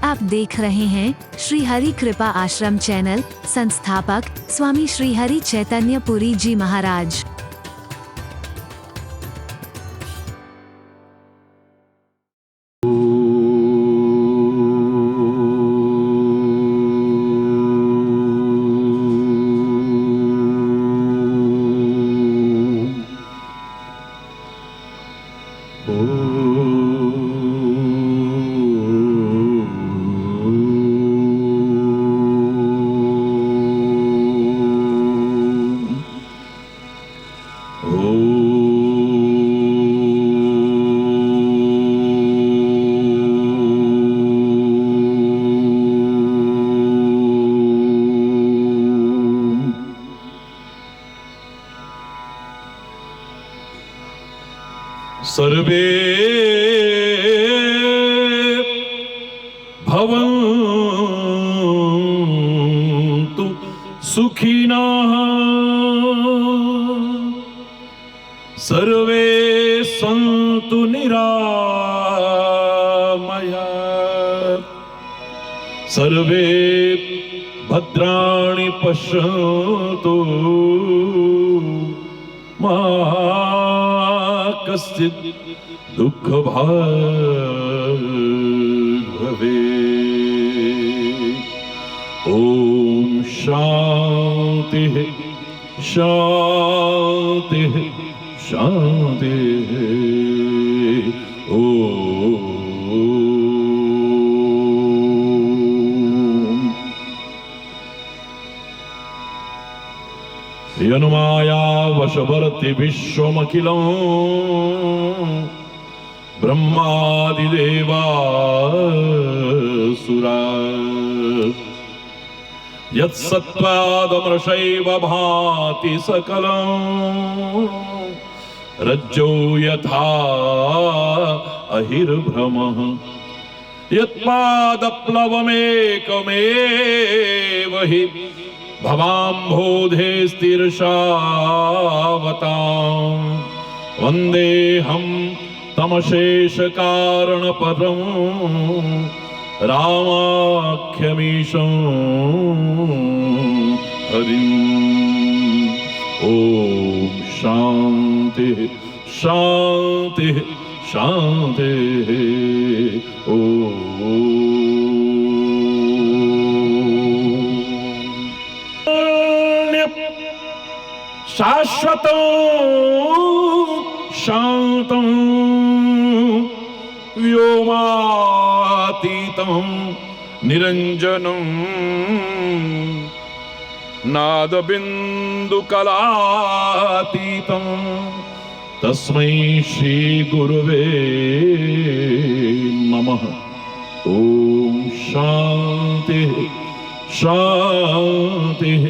आप देख रहे हैं श्री हरि कृपा आश्रम चैनल। संस्थापक स्वामी श्री हरि चैतन्य पुरी जी महाराज। सर्वे भवन्तु सुखिनः सर्वे सन्तु निरामयाः सर्वे भद्राणि पश्यन्तु मा कश्चित् दुःखभाग् भवेत्। ॐ शान्तिः शान्तिः शान्तिः। ॐ यन्माया वशवर्ति विश्वमखिलं ब्रह्मादिदेवासुरा यत्सत्त्वादमृषैव भाति सकलं रज्जो यथा अहिर्भ्रमः यत्पादप्लवमेकमेव हि भवाम्भोधे स्थिरशावतां वन्देऽहं तमशेषकारणपदं रामाख्यमीशं हरिम्। ॐ शान्तिः शान्तिः शान्तिः। ॐ शाश्वतं शान्तं व्योमातीतं निरञ्जनं नादबिन्दुकलातीतं तस्मै श्रीगुरुवे नमः। ॐ शान्तिः शान्तिः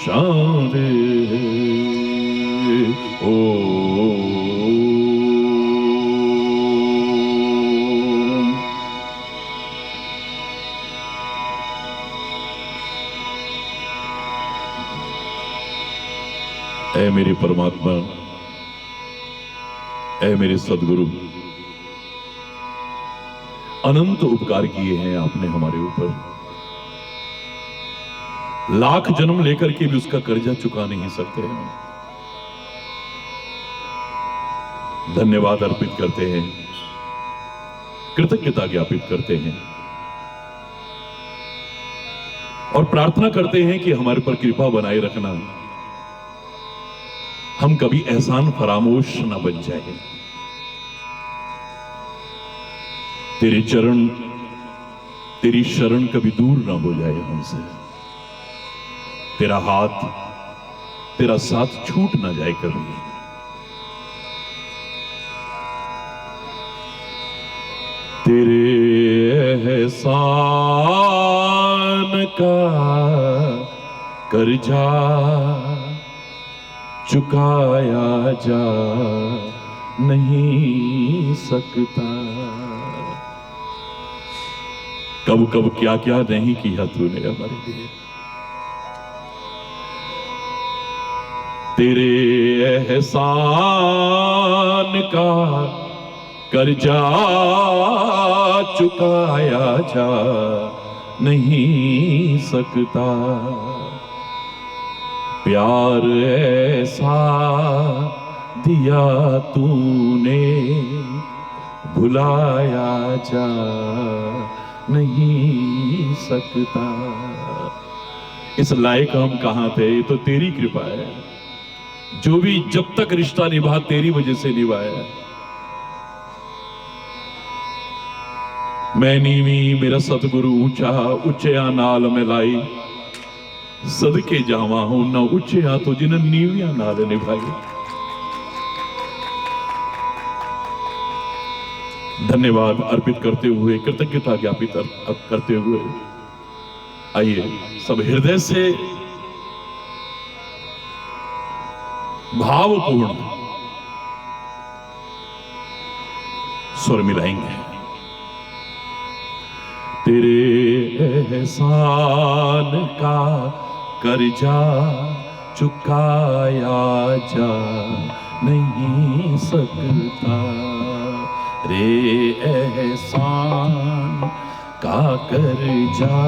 शान्तिः। ॐ ऐ मेरे परमात्मा, ऐ मेरे सदगुरु, अनंत उपकार किए हैं आपने हमारे ऊपर। लाख जन्म लेकर के भी उसका कर्जा चुका नहीं सकते हैं। धन्यवाद अर्पित करते हैं, कृतज्ञता ज्ञापित करते हैं और प्रार्थना करते हैं कि हमारे पर कृपा बनाए रखना, हम कभी एहसान फरामोश न बन जाए। तेरे चरण, तेरी शरण कभी दूर ना हो जाए हमसे। तेरा हाथ, तेरा साथ छूट ना जाए कभी। तेरे एहसान का कर्जा चुकाया जा नहीं सकता। कब कब क्या क्या नहीं किया तूने हमारे लिए। तेरे एहसान का कर्जा चुकाया जा नहीं सकता, प्यार ऐसा दिया तूने भुलाया जा नहीं सकता। इस लायक हम कहां थे, ये तो तेरी कृपा है। जो भी जब तक रिश्ता निभा तेरी वजह से निभाया। मैं नीवी मेरा सतगुरु ऊंचा उच्चया नाल में लाई, सदके जावा हूं ना उच्चया तो जिन्हें नीवियां नाल निभाई। धन्यवाद अर्पित करते हुए, कृतज्ञता ज्ञापित करते हुए आइए सब हृदय से भावपूर्ण स्वर मिलाएंगे। तेरे एहसान का कर्जा चुकाया जा नहीं सकता, रे एहसान का कर्जा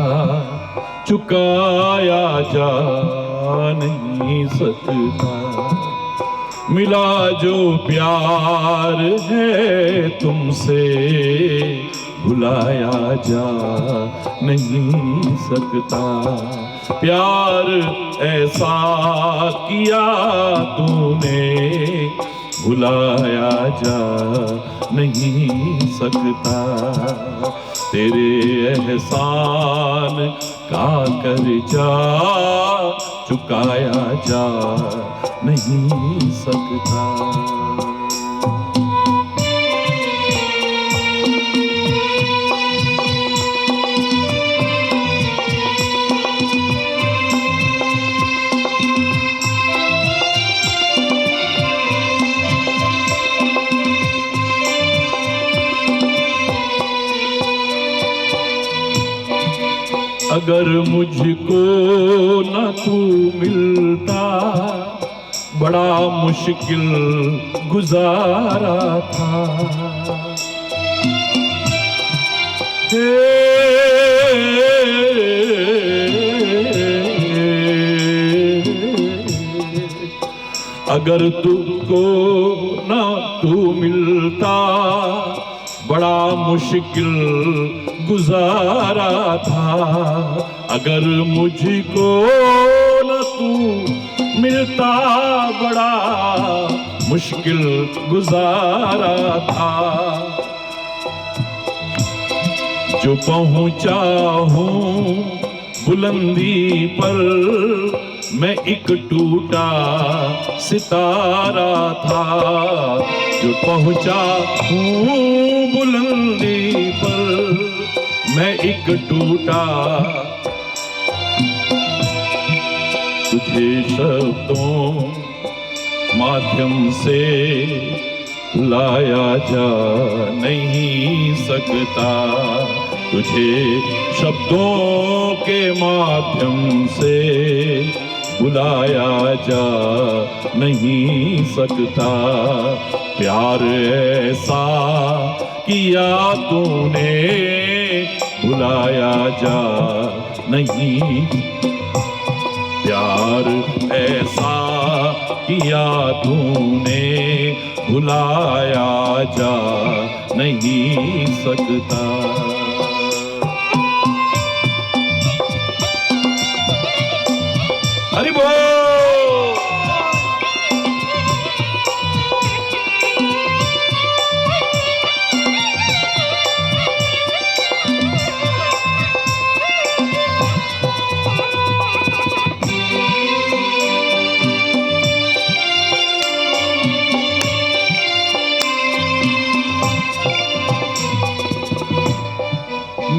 चुकाया जा नहीं सकता। मिला जो प्यार है तुमसे भुलाया जा नहीं सकता, प्यार ऐसा किया तूने भुलाया जा नहीं सकता। तेरे एहसान का कर्जा चुकाया जा नहीं सकता। अगर मुझको न तू मिलता बड़ा मुश्किल गुजारा था, अगर तुझको न तू मिलता बड़ा मुश्किल गुजारा था, अगर मुझको न तू मिलता बड़ा मुश्किल गुजारा था। जो पहुंचा हूं बुलंदी पर मैं एक टूटा सितारा था, जो पहुंचा हूं बुलंदी पर मैं एक टूटा, तुझे शब्दों माध्यम से लाया जा नहीं सकता, तुझे शब्दों के माध्यम से बुलाया जा नहीं सकता। प्यार ऐसा किया तूने भुलाया जा नहीं, प्यार ऐसा किया तूने भुलाया जा नहीं सकता। हरि बोल।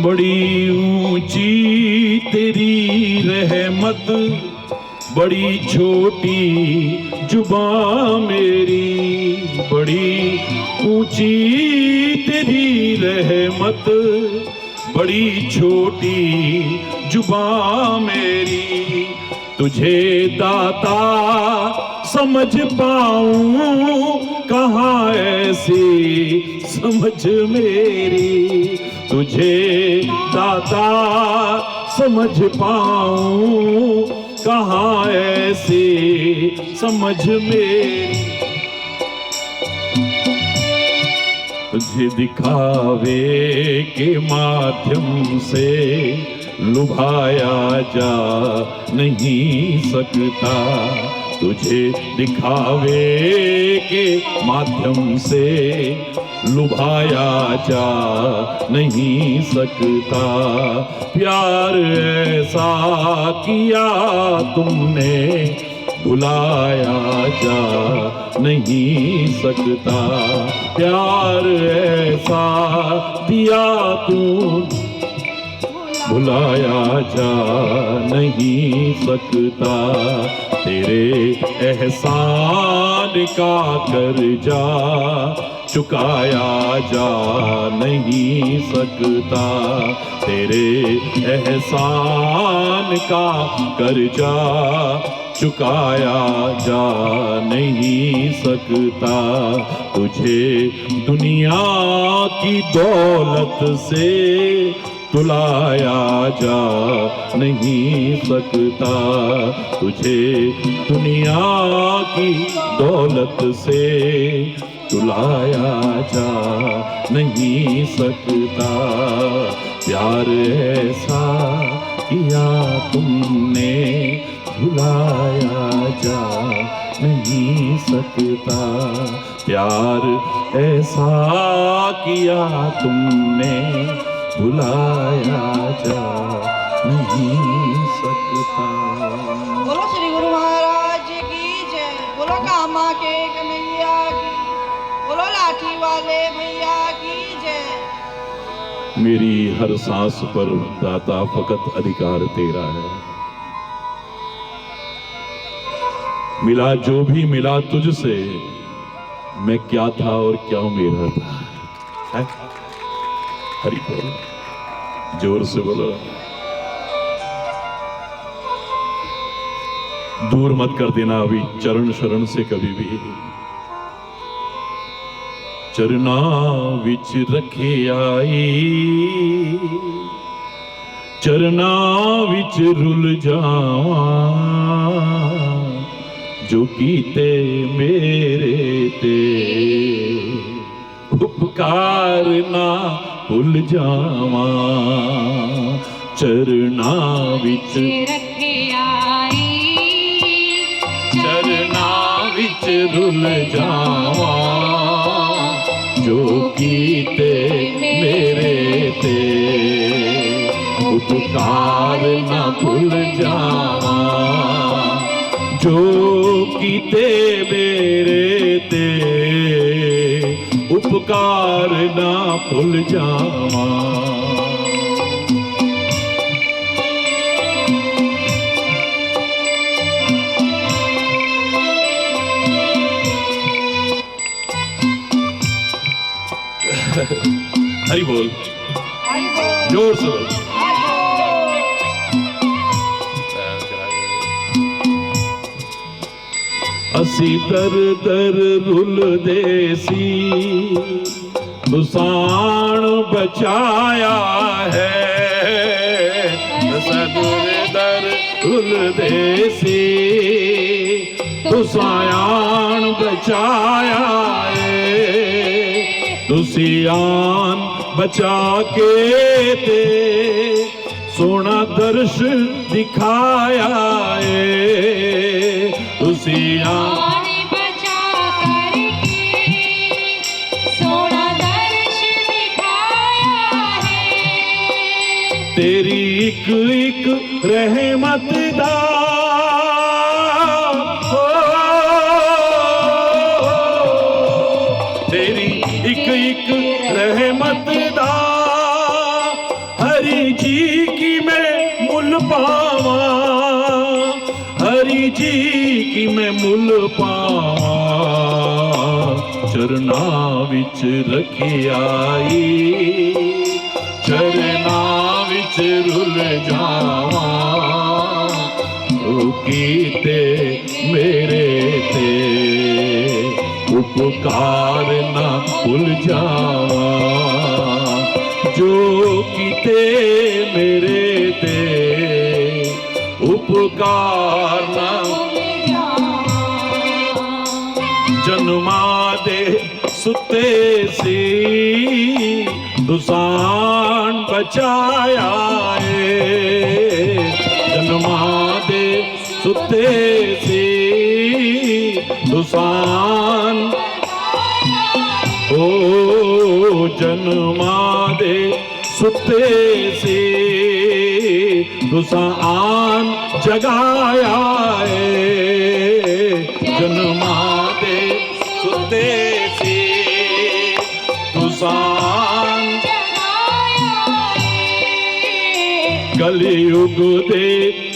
बड़ी ऊंची तेरी रहमत, बड़ी छोटी जुबां मेरी, बड़ी ऊंची तेरी रहमत, बड़ी छोटी जुबां मेरी, तुझे दाता समझ पाऊं कहाँ ऐसी समझ मेरी, तुझे दाता समझ पाऊं कहाँ ऐसी समझ मेरी। तुझे दिखावे के माध्यम से लुभाया जा नहीं सकता, तुझे दिखावे के माध्यम से लुभाया जा नहीं सकता। प्यार ऐसा किया तुमने भुलाया जा नहीं सकता, प्यार ऐसा दिया तू भुलाया जा नहीं सकता। तेरे एहसान का कर्जा चुकाया जा नहीं सकता, तेरे एहसान का कर्जा चुकाया जा नहीं सकता। तुझे दुनिया की दौलत से तुलाया जा नहीं सकता, तुझे दुनिया की दौलत से तुलाया जा नहीं सकता। प्यार ऐसा किया तुमने भुलाया जा नहीं सकता, प्यार ऐसा किया तुमने भुलाया जा नहीं सकता। बोलो श्री गुरु महाराज की जय, बोलो कामा के कन्हैया की, बोलो लाठी वाले भैया की जय। मेरी हर सांस पर दाता फकत अधिकार तेरा है, मिला जो भी मिला तुझसे, मैं क्या था और क्या मेरा था है? हरि बोल, जोर से बोलो। दूर मत कर देना अभी चरण शरण से कभी भी। चरना विच रखे आई, चरना विच रुल जावा, जो कीते मेरे ते उपकार ना भुल जावा। चरना विच रखे आई, चरना विच रुल जावा, जो कीते मेरे ते उपकार ना भुल जावा, जो कीते मेरे ते उपकार ना भुल जावा। हरि बोल, जोर से बोल। असी दर दर रुल देसी, तुसाण बचाया है। सदर दर रुल देसी, तुसाण बचाया है। तुसियान बचा के ते सोना दर्श दिखाया है। तुसियान बचा करके सोना दर्श दिखाया है। तेरी एक एक रहमत दा तेरी एक एक रहमत दा हरि जी की मैं मुल पावा। हरि जी की मैं मुल पावा। चरना विच रखी आई, चरना विच रुल जावा, जो कीते मेरे ते उपकार ना भूल जावा, जो कीते मेरे ते उपकार ना जन्मा दे सुते सी दुसान बचाया है, जन्मा दे सुते सी दुसान, ओ जन्मा दे सुते सी दुसान जगाया है, जन्मा दे सुते सी दुसान कलयुग दे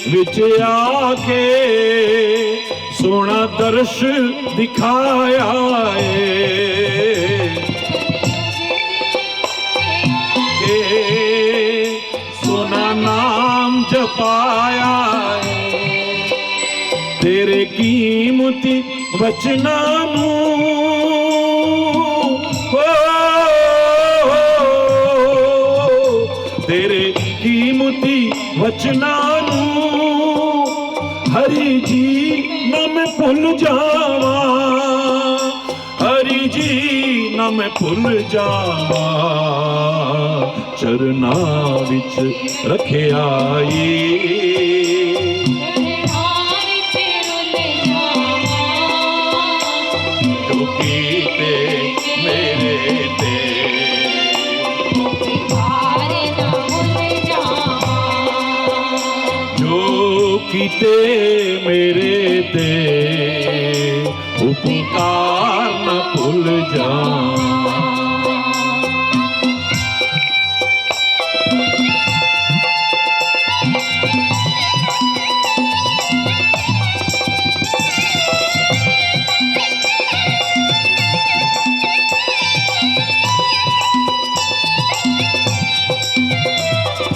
विच आके सोना दर्श दिखाया है, सोना नाम जपाया है, तेरे कीमती वचना नू तेरे कीमती वचना नू हरि जी ना मैं भुल जावा, हरि जी ना मैं भुल जावा, चरना विच रखिया जो कीते मेरे ते जो कीते मेरे ते उपकार न भूल जा।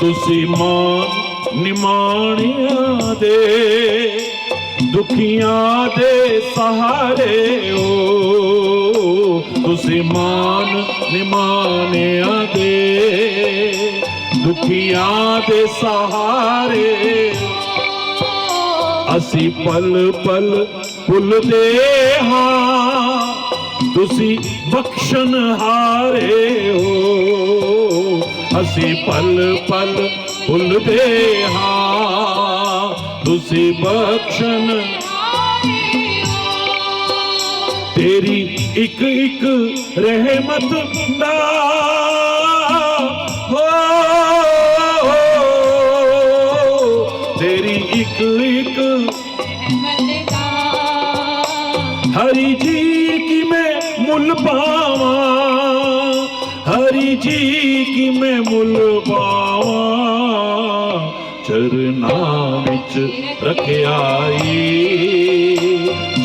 तुसी मान निमाणिया दे दुखियां दे सहारे हो, तुसी मान निमाणिया दे दुखियां दे सहारे, असी पल पल भुलदे हां तुसी बख्शन हारे हो, असी पल पल भुलदे हां तुसी बख्शन, तेरी एक एक रहमत ना हो, तेरी एक एक हरि जी की मैं मुल पावा, हरि जी की मैं मुल पावा, चरना विच रखियाई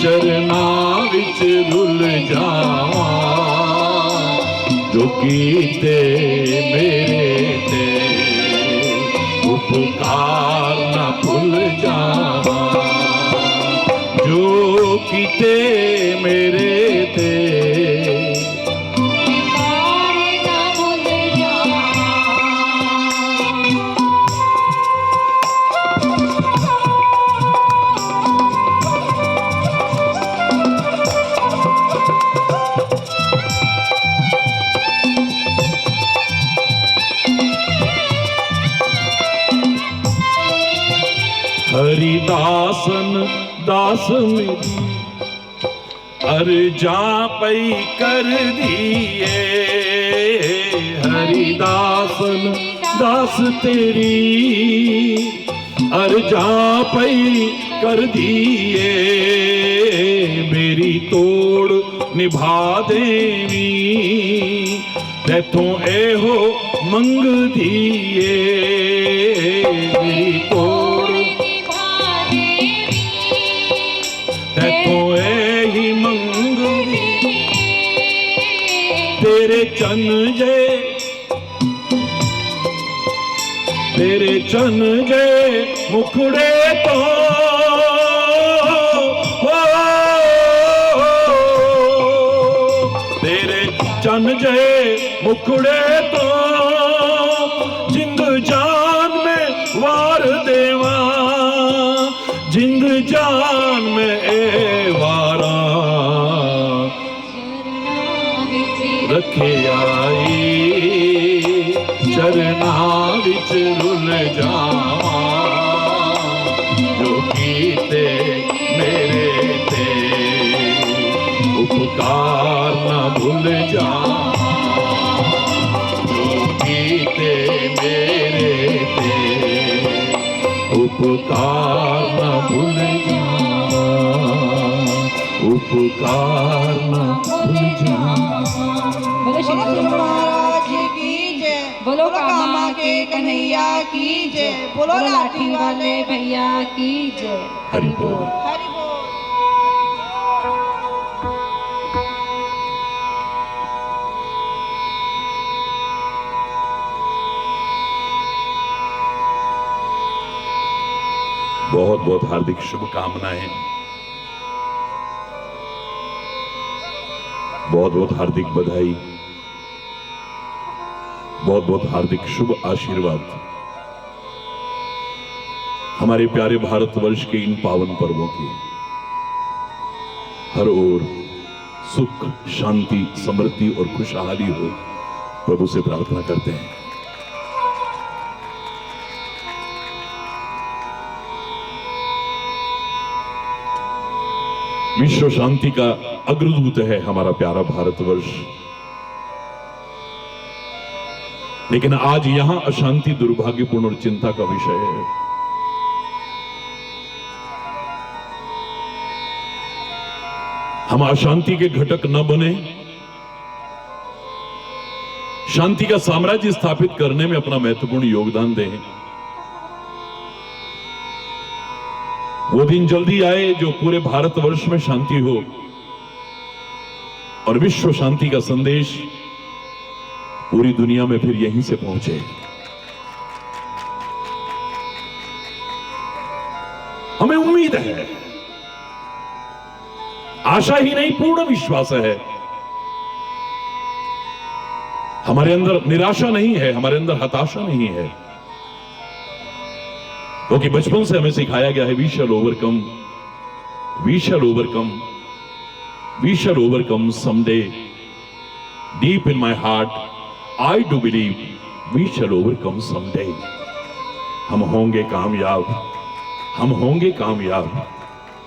चरना विच रुल जावा, जो कीते मेरे ते उपकार न भूल जावा, जो कीते मेरे ते हरिदासन दास मेरी अर्जा पई कर दिए, हरिदासन दास तेरी अर्जा पई कर दिए, मेरी तोड़ निभा देवी तैथों एहो मंग दिए, मेरी तोड़ तैथों एही मंग तेरे चन जे तेरे चन जे मुखड़े तो कुड़े तो जिंद जान में वार देवा, जिंद जान में ए वारा रखे आई, चरना विच रुल जावा, जो कीते मेरे ते उपकार न भूल जा, जो कीते मेरे ते उपकार न भूल जा, उपकार न भूल जा। बोलो श्री बोलो गुरु महाराज की जय, बोलो कामा के कन्हैया की जय, बोलो लाठी वाले भैया की जय। हरि बोल। हरि बोल। बहुत बहुत हार्दिक शुभकामनाएं, बहुत बहुत हार्दिक बधाई, बहुत बहुत हार्दिक शुभ आशीर्वाद हमारे प्यारे भारतवर्ष के इन पावन पर्वों की। हर ओर सुख, शांति, समृद्धि और खुशहाली हो, प्रभु से प्रार्थना करते हैं। विश्व शांति का अग्रदूत है हमारा प्यारा भारतवर्ष, लेकिन आज यहां अशांति दुर्भाग्यपूर्ण और चिंता का विषय है। हम अशांति के घटक न बने, शांति का साम्राज्य स्थापित करने में अपना महत्वपूर्ण योगदान दें। वो दिन जल्दी आए जो पूरे भारतवर्ष में शांति हो और विश्व शांति का संदेश पूरी दुनिया में फिर यहीं से पहुंचे। हमें उम्मीद है, आशा ही नहीं पूर्ण विश्वास है। हमारे अंदर निराशा नहीं है, हमारे अंदर हताशा नहीं है, क्योंकि बचपन से हमें सिखाया गया है we shall overcome, we shall overcome, we shall overcome someday. Deep in my heart I do believe we shall overcome someday. हम होंगे कामयाब, हम होंगे कामयाब,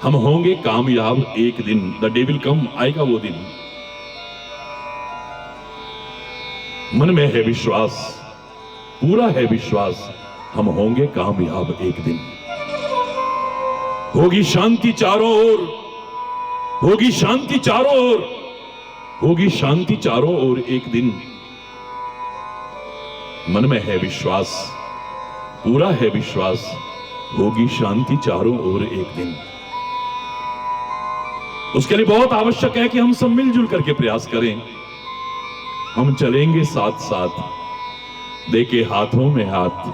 हम होंगे कामयाब एक दिन। द डे विल कम, आएगा वो दिन। मन में है विश्वास, पूरा है विश्वास, हम होंगे कामयाब एक दिन। होगी शांति चारों ओर, होगी शांति चारों ओर, होगी शांति चारों ओर एक दिन। मन में है विश्वास, पूरा है विश्वास, होगी शांति चारों ओर एक दिन। उसके लिए बहुत आवश्यक है कि हम सब मिलजुल करके प्रयास करें। हम चलेंगे साथ साथ, देके हाथों में हाथ,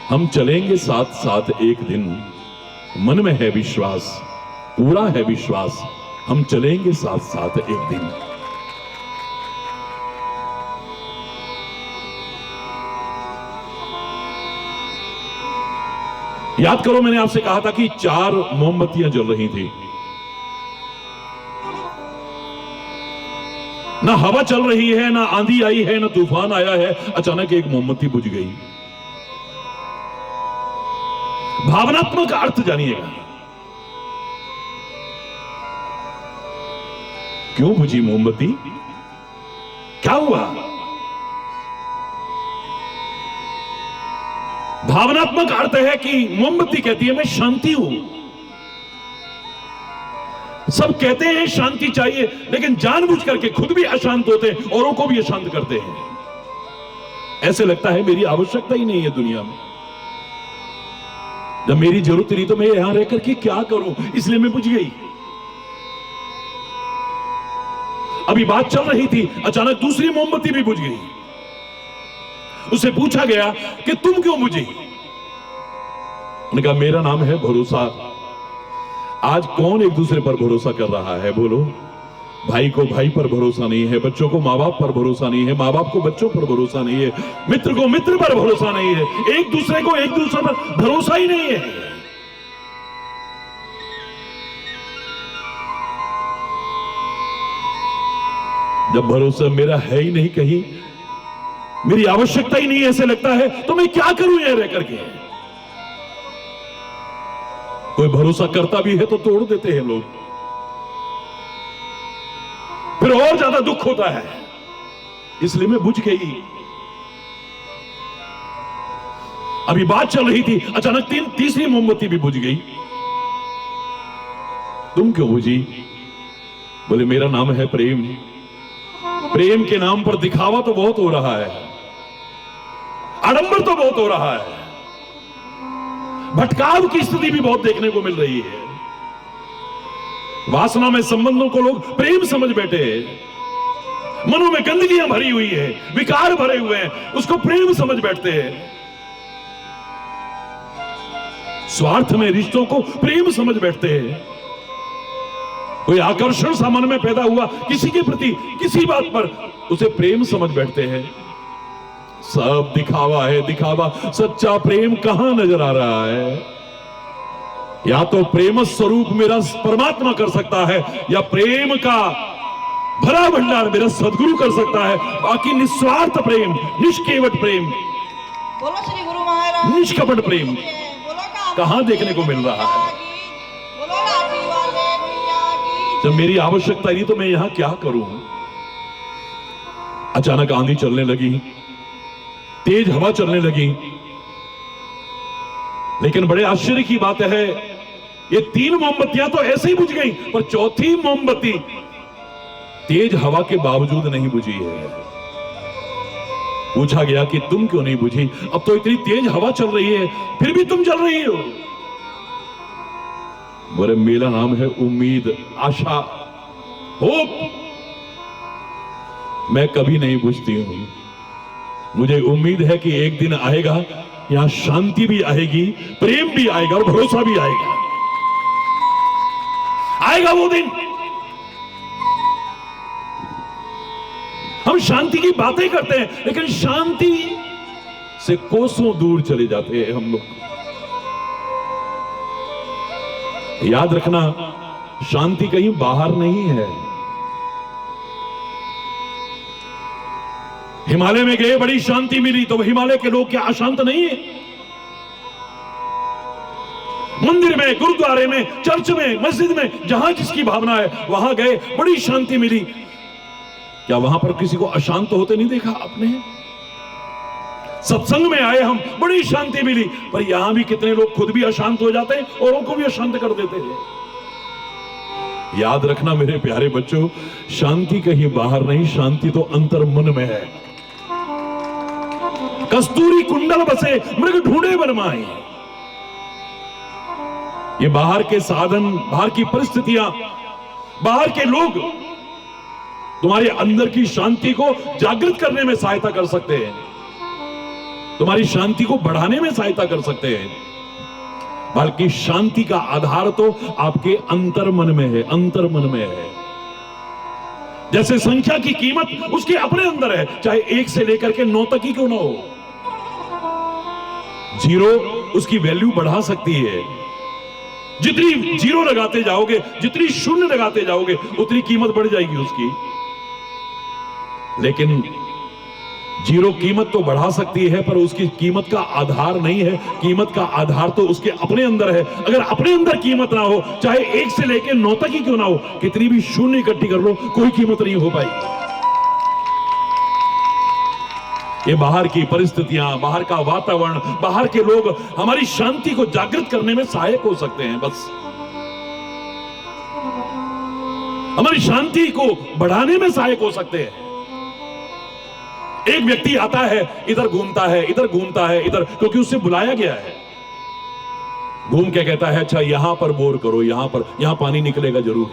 हम चलेंगे साथ साथ एक दिन। मन में है विश्वास, पूरा है विश्वास, हम चलेंगे साथ साथ एक दिन। याद करो, मैंने आपसे कहा था कि 4 मोमबत्तियां जल रही थी। ना हवा चल रही है, ना आंधी आई है, ना तूफान आया है, अचानक एक मोमबत्ती बुझ गई। भावनात्मक अर्थ जानिएगा, क्यों बुझी मोमबत्ती, क्या हुआ? भावनात्मक अर्थ है कि मोमबत्ती कहती है मैं शांति हूं। सब कहते हैं शांति चाहिए, लेकिन जानबूझ करके खुद भी अशांत होते हैं, औरों को भी अशांत करते हैं। ऐसे लगता है मेरी आवश्यकता ही नहीं है दुनिया में, जब मेरी जरूरत नहीं तो मैं यहां रहकर के क्या करूं, इसलिए मैं बुझ गई। अभी बात चल रही थी, अचानक दूसरी मोमबत्ती भी बुझ गई। उससे पूछा गया कि तुम क्यों बुझी? उन्होंने कहा मेरा नाम है भरोसा। आज कौन एक दूसरे पर भरोसा कर रहा है? बोलो, भाई को भाई पर भरोसा नहीं है, बच्चों को माँ बाप पर भरोसा नहीं है, माँ बाप को बच्चों पर भरोसा नहीं है, मित्र को मित्र पर भरोसा नहीं है, एक दूसरे को एक दूसरे पर भरोसा ही नहीं है। जब भरोसा मेरा है ही नहीं, कहीं मेरी आवश्यकता ही नहीं है ऐसे लगता है, तो मैं क्या करूं यह रह करके। कोई भरोसा करता भी है तो तोड़ देते हैं लोग, फिर और ज्यादा दुख होता है। इसलिए मैं बुझ गई। अभी बात चल रही थी, अचानक तीसरी मोमबत्ती भी बुझ गई। तुम क्यों बुझी? बोले मेरा नाम है प्रेम। प्रेम के नाम पर दिखावा तो बहुत हो रहा है, आडंबर तो बहुत हो रहा है, भटकाव की स्थिति भी बहुत देखने को मिल रही है। वासना में संबंधों को लोग प्रेम समझ बैठे हैं, मनों में गंदगियां भरी हुई है, विकार भरे हुए हैं, उसको प्रेम समझ बैठते हैं। स्वार्थ में रिश्तों को प्रेम समझ बैठते हैं। कोई आकर्षण सा मन में पैदा हुआ किसी के प्रति, किसी बात पर, उसे प्रेम समझ बैठते हैं। सब दिखावा है, दिखावा। सच्चा प्रेम कहां नजर आ रहा है? या तो प्रेम स्वरूप मेरा परमात्मा कर सकता है, या प्रेम का भरा भंडार मेरा सदगुरु कर सकता है। बाकी निस्वार्थ प्रेम, निष्केवट प्रेम, बोलो श्री गुरु महाराज, निष्कपट प्रेम बोलो कहां देखने को मिल रहा है? बोलो लाठी वाले भैया की। जब मेरी आवश्यकता नहीं तो मैं यहां क्या करूं? अचानक आंधी चलने लगी, तेज हवा चलने लगी। लेकिन बड़े आश्चर्य की बात है, ये 3 मोमबत्तियां तो ऐसे ही बुझ गई, पर चौथी मोमबत्ती तेज हवा के बावजूद नहीं बुझी है। पूछा गया कि तुम क्यों नहीं बुझी? अब तो इतनी तेज हवा चल रही है, फिर भी तुम जल रही हो। बोले मेरा नाम है उम्मीद, आशा, होप। मैं कभी नहीं बुझती हूं। मुझे उम्मीद है कि एक दिन आएगा, यहां शांति भी आएगी, प्रेम भी आएगा और भरोसा भी आएगा। आएगा वो दिन। हम शांति की बातें करते हैं, लेकिन शांति से कोसों दूर चले जाते हैं हम लोग। याद रखना, शांति कहीं बाहर नहीं है। हिमालय में गए, बड़ी शांति मिली, तो हिमालय के लोग क्या अशांत नहीं है? मंदिर में, गुरुद्वारे में, चर्च में, मस्जिद में, जहां जिसकी भावना है वहां गए, बड़ी शांति मिली। क्या वहां पर किसी को अशांत होते नहीं देखा आपने? सत्संग में आए हम, बड़ी शांति मिली, पर यहां भी कितने लोग खुद भी अशांत हो जाते हैं, औरों को भी अशांत कर देते हैं। याद रखना मेरे प्यारे बच्चों, शांति कहीं बाहर नहीं, शांति तो अंतर मन में है। कस्तूरी कुंडल बसे, मृग ढूंढे बनमाई। ये बाहर के साधन, बाहर की परिस्थितियां, बाहर के लोग तुम्हारे अंदर की शांति को जागृत करने में सहायता कर सकते हैं, तुम्हारी शांति को बढ़ाने में सहायता कर सकते हैं। बल्कि शांति का आधार तो आपके अंतर मन में है, अंतर मन में है। जैसे संख्या की कीमत उसके अपने अंदर है, चाहे 1 से लेकर के 9 तक ही क्यों ना हो। 0 उसकी वैल्यू बढ़ा सकती है। जितनी 0 लगाते जाओगे, जितनी 0 लगाते जाओगे, उतनी कीमत बढ़ जाएगी उसकी। लेकिन 0 कीमत तो बढ़ा सकती है, पर उसकी कीमत का आधार नहीं है। कीमत का आधार तो उसके अपने अंदर है। अगर अपने अंदर कीमत ना हो, चाहे 1 से लेकर 9 तक ही क्यों ना हो, कितनी भी 0 इकट्ठी कर लो, कोई कीमत नहीं हो पाई। ये बाहर की परिस्थितियां, बाहर का वातावरण, बाहर के लोग हमारी शांति को जागृत करने में सहायक हो सकते हैं। बस हमारी शांति को बढ़ाने में सहायक हो सकते हैं। एक व्यक्ति आता है, इधर घूमता है, इधर घूमता है, इधर, क्योंकि उससे बुलाया गया है। घूम के कहता है, अच्छा यहां पर बोर करो, यहां पानी निकलेगा जरूर।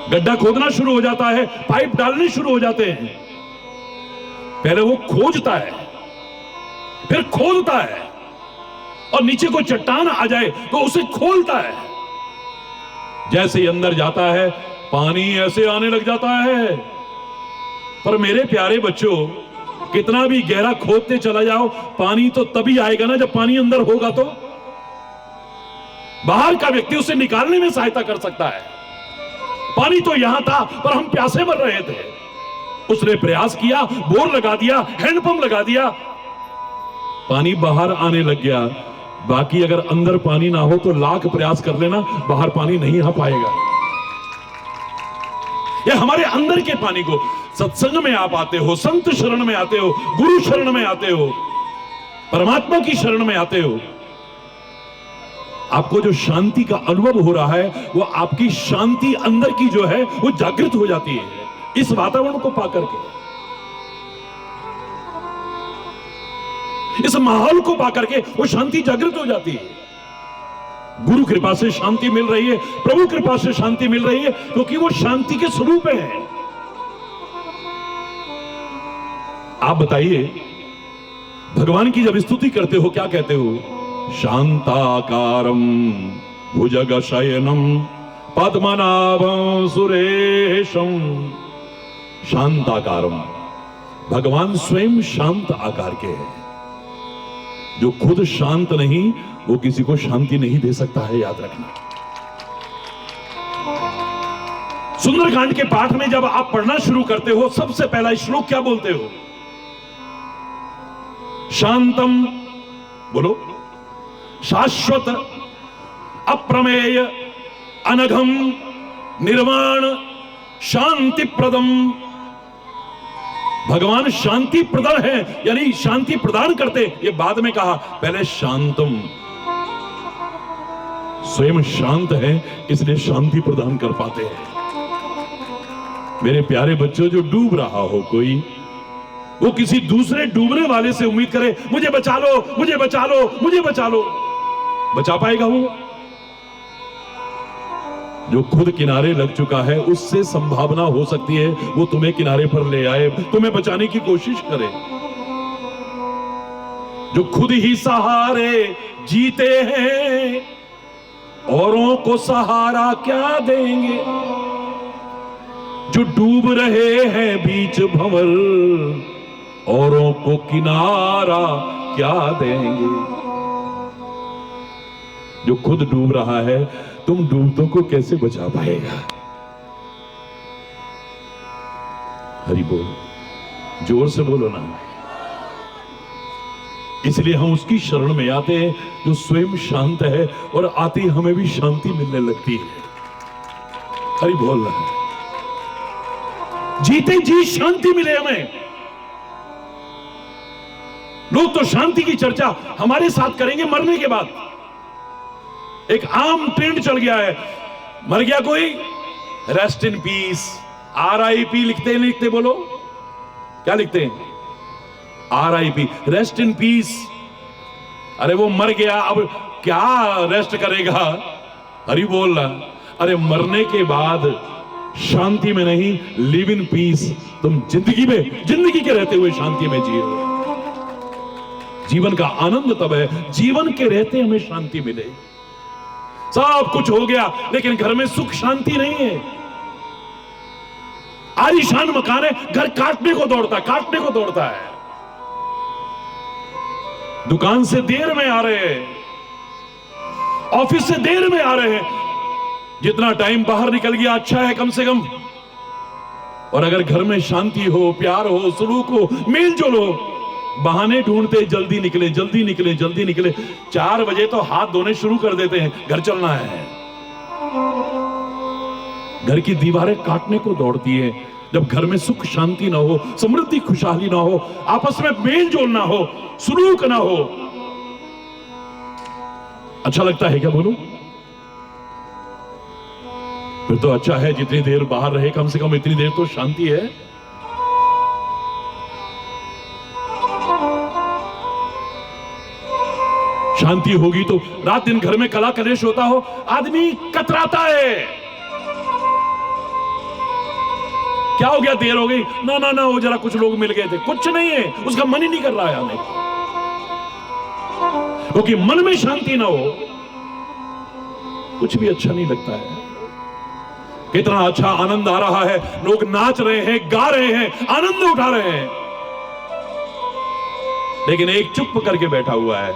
गड्ढा खोदना शुरू हो जाता है, पाइप डालने शुरू हो जाते हैं। पहले वो खोजता है, फिर खोदता है, और नीचे कोई चट्टान आ जाए तो उसे खोलता है। जैसे ही अंदर जाता है पानी ऐसे आने लग जाता है। पर मेरे प्यारे बच्चों, कितना भी गहरा खोदते चला जाओ, पानी तो तभी आएगा ना जब पानी अंदर होगा। तो बाहर का व्यक्ति उसे निकालने में सहायता कर सकता है। पानी तो यहां था पर हम प्यासे मर रहे थे। उसने प्रयास किया, बोर लगा दिया, हैंडपंप लगा दिया, पानी बाहर आने लग गया। बाकी अगर अंदर पानी ना हो तो लाख प्रयास कर लेना, बाहर पानी नहीं आ पाएगा। ये हमारे अंदर के पानी को, सत्संग में आप आते हो, संत शरण में आते हो, गुरु शरण में आते हो, परमात्मा की शरण में आते हो, आपको जो शांति का अनुभव हो रहा है वो आपकी शांति अंदर की जो है वो जागृत हो जाती है इस वातावरण को पाकर के, इस माहौल को पाकर के वो शांति जागृत हो जाती है। गुरु कृपा से शांति मिल रही है, प्रभु कृपा से शांति मिल रही है, क्योंकि वो शांति के स्वरूप है। आप बताइए, भगवान की जब स्तुति करते हो क्या कहते हो? शांताकारं भुजगशयनं पद्मनाभं सुरेशं। शांताकारं, भगवान स्वयं शांत आकार के हैं। जो खुद शांत नहीं वो किसी को शांति नहीं दे सकता है, याद रखना। सुंदरकांड के पाठ में जब आप पढ़ना शुरू करते हो, सबसे पहला श्लोक क्या बोलते हो? शांतम, बोलो, शाश्वत अप्रमेय अनघम निर्वाण शांति प्रदम। भगवान शांति प्रदान है, यानी शांति प्रदान करते। ये बाद में कहा, पहले शांतम, स्वयं शांत है इसलिए शांति प्रदान कर पाते हैं। मेरे प्यारे बच्चों, जो डूब रहा हो कोई, वो किसी दूसरे डूबने वाले से उम्मीद करे मुझे बचा लो, मुझे बचा लो, मुझे बचा लो, बचा पाएगा वो? जो खुद किनारे लग चुका है उससे संभावना हो सकती है वो तुम्हें किनारे पर ले आए, तुम्हें बचाने की कोशिश करे। जो खुद ही सहारे जीते हैं औरों को सहारा क्या देंगे? जो डूब रहे हैं बीच भंवर औरों को किनारा क्या देंगे? जो खुद डूब रहा है, तुम डूबतों को कैसे बचा पाएगा? हरि बोल, जोर से बोलो ना। इसलिए हम उसकी शरण में आते हैं जो स्वयं शांत है, और आते ही हमें भी शांति मिलने लगती है। हरि बोल रहा है, जीते जी शांति मिले हमें। लोग तो शांति की चर्चा हमारे साथ करेंगे मरने के बाद। एक आम ट्रेंड चल गया है, मर गया कोई, रेस्ट इन पीस, RIP लिखते हैं, लिखते बोलो, क्या लिखते हैं? RIP, rest in peace. अरे वो मर गया, अब क्या रेस्ट करेगा? हरि बोल रहा, अरे मरने के बाद शांति में नहीं, लिव इन पीस। तुम जिंदगी में, जिंदगी के रहते हुए शांति में जियो। जीवन का आनंद तब है जीवन के रहते हमें शांति मिले। सब कुछ हो गया लेकिन घर में सुख शांति नहीं है। आलीशान मकान है, घर काटने को दौड़ता, काटने को दौड़ता है। दुकान से देर में आ रहे हैं, ऑफिस से देर में आ रहे हैं, जितना टाइम बाहर निकल गया अच्छा है कम से कम। और अगर घर में शांति हो, प्यार हो, सलूक हो, मेल जोल हो, बहाने ढूंढते जल्दी निकले, जल्दी निकले, जल्दी निकले। 4 बजे तो हाथ धोने शुरू कर देते हैं, घर चलना है। घर की दीवारें काटने को दौड़ती है जब घर में सुख शांति ना हो, समृद्धि खुशहाली ना हो, आपस में मेल जोल ना हो, सलूक ना हो। अच्छा लगता है क्या? बोलो। फिर तो अच्छा है जितनी देर बाहर रहे, कम से कम इतनी देर तो शांति है। शांति होगी तो रात दिन घर में कला कलेश होता हो, आदमी कतराता है। क्या हो गया, देर हो गई? ना ना ना, वो जरा कुछ लोग मिल गए थे। कुछ नहीं है, उसका मन ही नहीं कर रहा है आने को, क्योंकि मन में शांति ना हो कुछ भी अच्छा नहीं लगता है। कितना अच्छा आनंद आ रहा है, लोग नाच रहे हैं, गा रहे हैं, आनंद उठा रहे हैं, लेकिन एक चुप करके बैठा हुआ है।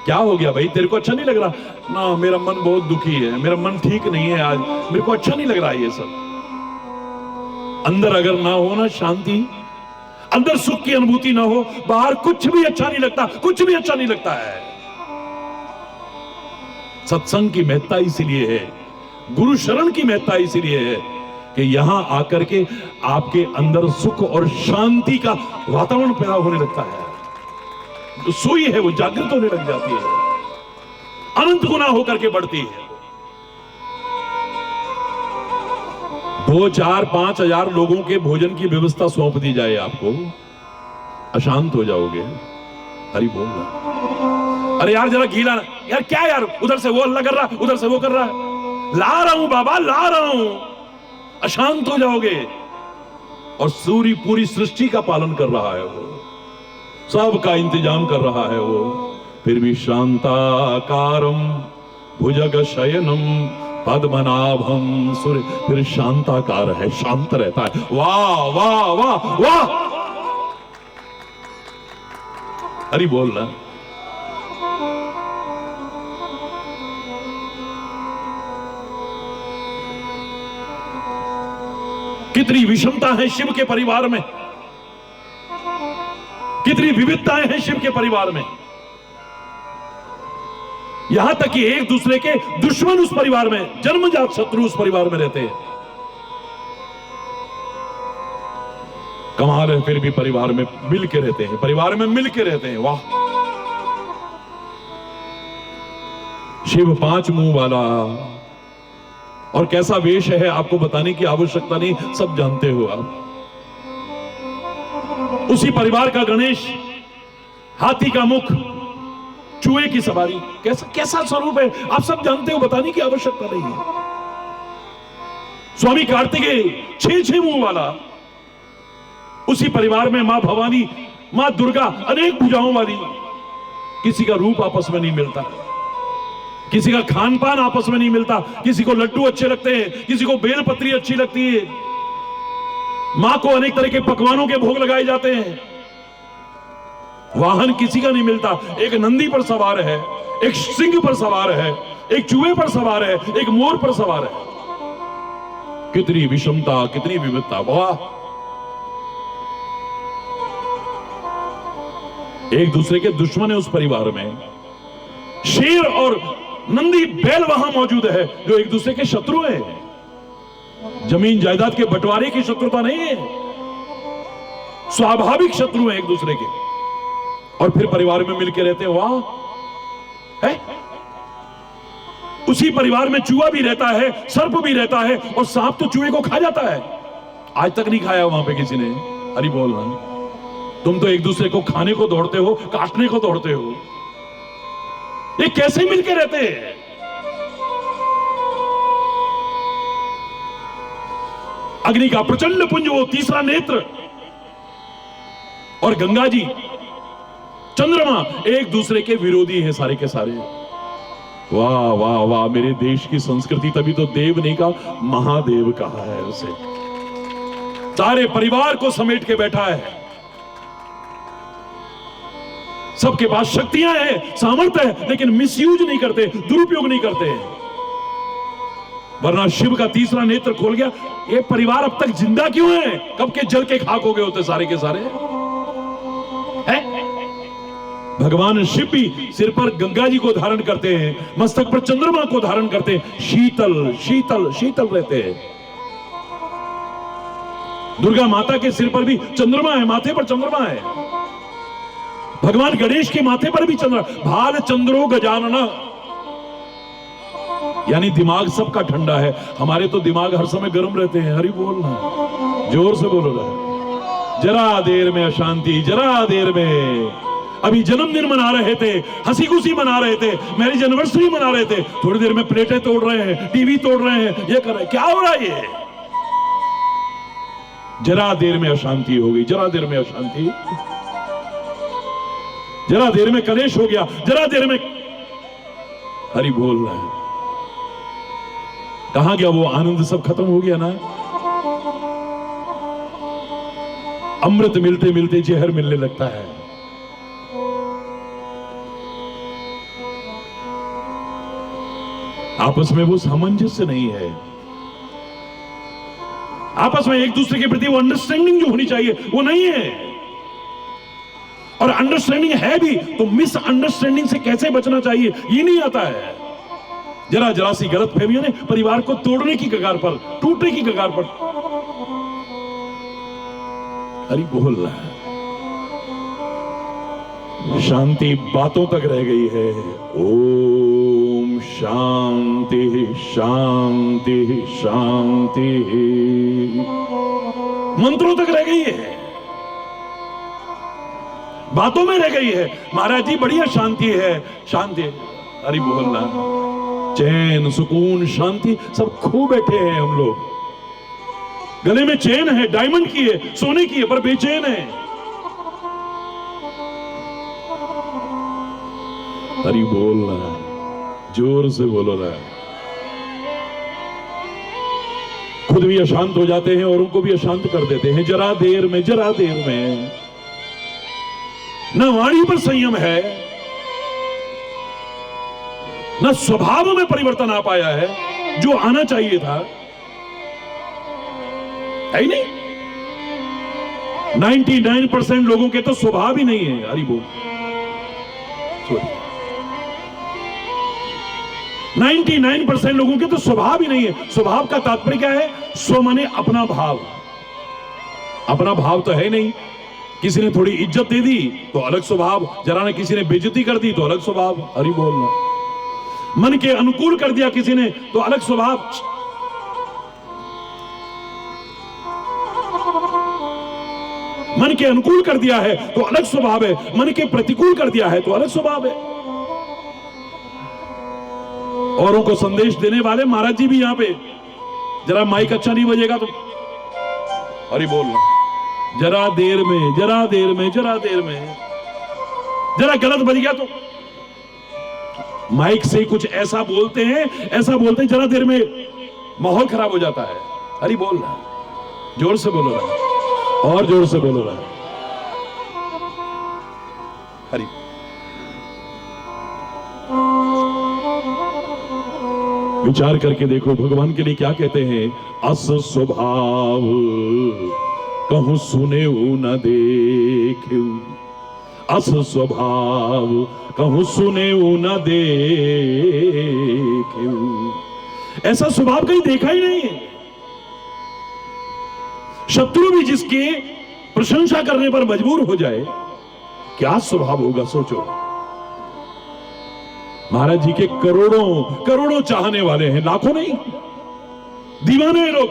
क्या हो गया भाई, तेरे को अच्छा नहीं लग रहा? ना, मेरा मन बहुत दुखी है, मेरा मन ठीक नहीं है, आज मेरे को अच्छा नहीं लग रहा ये सब। अंदर अगर ना हो ना शांति, अंदर सुख की अनुभूति ना हो, बाहर कुछ भी अच्छा नहीं लगता, कुछ भी अच्छा नहीं लगता है। सत्संग की महत्ता इसीलिए है, गुरु शरण की महत्ता इसीलिए है कि यहां आकर के आपके अंदर सुख और शांति का वातावरण पैदा होने लगता है। जो सोई है वो जागृत होने लग जाती है, अनंत गुना होकर के बढ़ती है। 2, 4, 5 हजार लोगों के भोजन की व्यवस्था सौंप दी जाए आपको, अशांत हो जाओगे। हरि बोल रहा, अरे यार जरा घी लाना, यार क्या यार, उधर से वो अल्लाह कर रहा, उधर से वो कर रहा है, ला रहा हूं बाबा, ला रहा हूं। अशांत हो जाओगे। और सूर्य पूरी सृष्टि का पालन कर रहा है, वो सबका इंतजाम कर रहा है वो, फिर भी शांताकारम भुजग शयनम पद्मनाभम सूर्य, फिर शांताकार है, शांत रहता है। वाह वाह वाह वाह, हरि बोल रहा। कितनी विषमता है शिव के परिवार में, कितनी विविधताएं हैं शिव के परिवार में। यहां तक कि एक दूसरे के दुश्मन उस परिवार में, जन्मजात शत्रु उस परिवार में रहते हैं। कमाल है, फिर भी परिवार में मिल के रहते हैं, परिवार में मिल के रहते हैं। वाह, शिव 5 मुंह वाला। और कैसा वेश है आपको बताने की आवश्यकता नहीं, सब जानते हो आप। उसी परिवार का गणेश, हाथी का मुख, चूहे की सवारी, कैसा स्वरूप है आप सब जानते हो, बताने की आवश्यकता नहीं है। स्वामी कार्तिकेय 6 मुंह वाला, उसी परिवार में मां भवानी, मां दुर्गा अनेक भुजाओं वाली। किसी का रूप आपस में नहीं मिलता, किसी का खान पान आपस में नहीं मिलता, किसी को लड्डू अच्छे लगते हैं, किसी को बेलपत्री अच्छी लगती है, मां को अनेक तरह के पकवानों के भोग लगाए जाते हैं। वाहन किसी का नहीं मिलता, एक नंदी पर सवार है, एक सिंह पर सवार है, एक चूहे पर सवार है, एक मोर पर सवार है। कितनी विषमता, कितनी विविधता। वाह, एक दूसरे के दुश्मन है उस परिवार में। शेर और नंदी बैल वहां मौजूद है जो एक दूसरे के शत्रु हैं। जमीन जायदाद के बंटवारे की शत्रुता नहीं है, स्वाभाविक शत्रु हैं एक दूसरे के, और फिर परिवार में मिलकर रहते हैं। वाह है, उसी परिवार में चूहा भी रहता है, सर्प भी रहता है, और सांप तो चूहे को खा जाता है। आज तक नहीं खाया वहां पे किसी ने। हरि बोल रहा। तुम तो एक दूसरे को खाने को दौड़ते हो, काटने को दौड़ते हो। ये कैसे मिलके रहते हैं? अग्नि का प्रचंड पुंज, वो तीसरा नेत्र, और गंगा जी, चंद्रमा एक दूसरे के विरोधी हैं सारे के सारे। वाह वाह वाह, मेरे देश की संस्कृति, तभी तो देव नहीं कहा, महादेव कहा है उसे। सारे परिवार को समेट के बैठा है। सबके पास शक्तियां हैं, सामर्थ्य है, लेकिन मिसयूज नहीं करते, दुरुपयोग नहीं करते। वरना शिव का तीसरा नेत्र खोल गया, ये परिवार अब तक जिंदा क्यों है? कब के जल के खाक हो गए होते सारे के सारे है? भगवान शिव भी सिर पर गंगा जी को धारण करते हैं, मस्तक पर चंद्रमा को धारण करते हैं, शीतल शीतल शीतल रहते हैं। दुर्गा माता के सिर पर भी चंद्रमा है, माथे पर चंद्रमा है। भगवान गणेश के माथे पर भी चंद्र, भाल चंद्रो गजानना, यानी दिमाग सबका ठंडा है। हमारे तो दिमाग हर समय गर्म रहते हैं। हरि बोलना, जोर से बोलो ना। जरा देर में अशांति, जरा देर में। अभी जन्मदिन मना रहे थे, हंसी खुशी मना रहे थे, मैरिज एनिवर्सरी मना रहे थे, थोड़ी देर में प्लेटें तोड़ रहे हैं, टीवी तोड़ रहे हैं, ये कर रहे हैं। क्या हो रहा है ये? जरा देर में अशांति हो गई, जरा देर में अशांति, जरा देर में कलेश हो गया, जरा देर में। हरि बोल रहा है। कहां गया वो आनंद? सब खत्म हो गया ना। अमृत मिलते मिलते जहर मिलने लगता है। आपस में वो सामंजस्य नहीं है। आपस में एक दूसरे के प्रति वो अंडरस्टैंडिंग जो होनी चाहिए वो नहीं है। और अंडरस्टैंडिंग है भी तो मिसअंडरस्टैंडिंग से कैसे बचना चाहिए ये नहीं आता है। जरा जरा सी गलतफहमियों ने परिवार को तोड़ने की कगार पर, टूटने की कगार पर। अरे बोल रहा है, शांति बातों तक रह गई है। ओम शांति शांति शांति मंत्रों तक रह गई है, बातों में रह गई है। महाराज जी बढ़िया शांति है, शांति। अरे बोलना, चैन सुकून शांति सब खो बैठे हैं हम लोग। गले में चैन है, डायमंड की है, सोने की है, पर बेचैन है। अरे बोलना, जोर से बोलो ना। खुद भी अशांत हो जाते हैं और उनको भी अशांत कर देते हैं जरा देर में, जरा देर में। न वाणी पर संयम है, न स्वभाव में परिवर्तन आ पाया है जो आना चाहिए था, है ही नहीं। 99% लोगों के तो स्वभाव ही नहीं है। अरे बोल, 99% लोगों के तो स्वभाव ही नहीं है। स्वभाव का तात्पर्य क्या है? स्व माने अपना भाव। अपना भाव तो है नहीं। किसी ने थोड़ी इज्जत दे दी तो अलग स्वभाव, जरा ने किसी ने बेइज्जती कर दी तो अलग स्वभाव। अरे बोलना, मन के अनुकूल कर दिया किसी ने तो अलग स्वभाव। मन के अनुकूल कर दिया है तो अलग स्वभाव है, मन के प्रतिकूल कर दिया है तो अलग स्वभाव है। औरों को संदेश देने वाले महाराज जी भी यहां पे, जरा माइक अच्छा नहीं बजेगा तो अरे बोलना, जरा देर में, जरा देर में, जरा देर में, जरा गलत बज गया तो माइक से कुछ ऐसा बोलते हैं, ऐसा बोलते हैं, जरा देर में माहौल खराब हो जाता है। अरे बोलना, जोर से बोलो ना, और जोर से बोलो ना। हरि विचार करके देखो भगवान के लिए क्या कहते हैं। अस स्वभाव कहूं सुने न देखे, अस स्वभाव कहूं सुने न देखे। ऐसा स्वभाव कहीं देखा ही नहीं है। शत्रु भी जिसके प्रशंसा करने पर मजबूर हो जाए, क्या स्वभाव होगा सोचो। महाराज जी के करोड़ों करोड़ों चाहने वाले हैं, लाखों नहीं, दीवाने हैं लोग।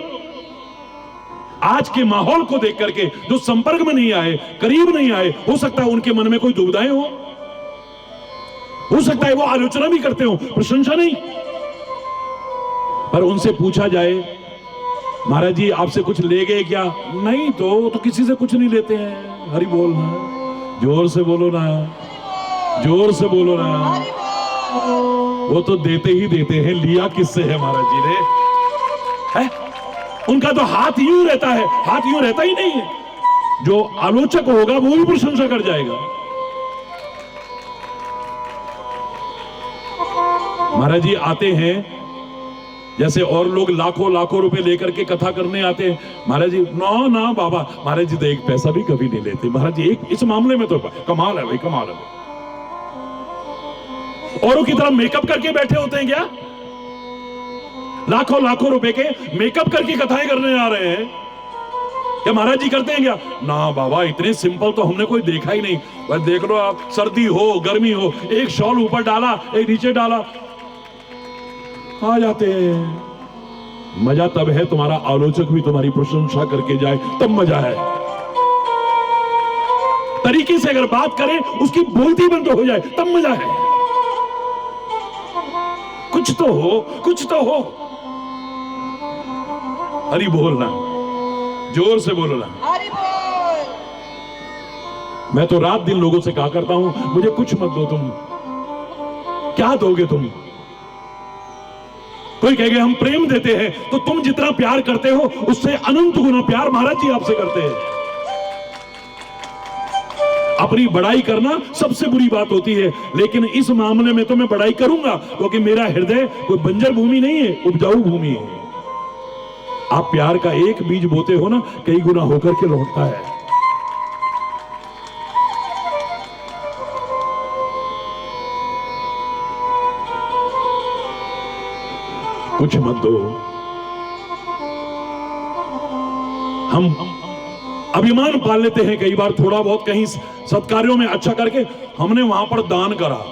आज के माहौल को देख करके जो संपर्क में नहीं आए, करीब नहीं आए, हो सकता है उनके मन में कोई दुविधाएं हो सकता है वो आलोचना भी करते हो, प्रशंसा नहीं। पर उनसे पूछा जाए, महाराज जी आपसे कुछ ले गए क्या? नहीं तो किसी से कुछ नहीं लेते हैं। हरि बोल ना, जोर से बोलो ना, जोर से बोलो ना। वो तो देते ही देते हैं, लिया किससे है महाराज जी ने? है? उनका तो हाथ यूं रहता है, हाथ यूं रहता ही नहीं है। जो आलोचक होगा वो भी प्रशंसा कर जाएगा। महाराज जी आते हैं, जैसे और लोग लाखों लाखों रुपए लेकर के कथा करने आते हैं, महाराज जी ना बाबा, महाराज जी तो एक पैसा भी कभी नहीं लेते। महाराज जी एक इस मामले में तो कमाल है भाई, कमाल है। औरों की तरह मेकअप करके बैठे होते हैं क्या? लाखों लाखों रुपए के मेकअप करके कथाएं करने आ रहे हैं क्या? महाराज जी करते हैं क्या? ना बाबा, इतने सिंपल तो हमने कोई देखा ही नहीं। बस देख लो आप, सर्दी हो गर्मी हो, एक शॉल ऊपर डाला, एक नीचे डाला, आ जाते हैं। मजा तब है तुम्हारा आलोचक भी तुम्हारी प्रशंसा करके जाए, तब मजा है। तरीके से अगर बात करें, उसकी बोलती बंद हो जाए, तब मजा है। कुछ तो हो, कुछ तो हो। हरि बोलना, जोर से बोलो ना। हरि बोल। मैं तो रात दिन लोगों से कहा करता हूं, मुझे कुछ मत दो, तुम क्या दोगे? तुम कोई कहेगा हम प्रेम देते हैं, तो तुम जितना प्यार करते हो उससे अनंत गुना प्यार महाराज जी आपसे करते हैं। अपनी बड़ाई करना सबसे बुरी बात होती है, लेकिन इस मामले में तो मैं बड़ाई करूंगा, क्योंकि मेरा हृदय कोई बंजर भूमि नहीं है, उपजाऊ भूमि है। आप प्यार का एक बीज बोते हो ना, कई गुना होकर के लौटता है। कुछ मत दो। हम अभिमान पाल लेते हैं कई बार, थोड़ा बहुत कहीं सत्कार्यों में अच्छा करके, हमने वहां पर दान करा,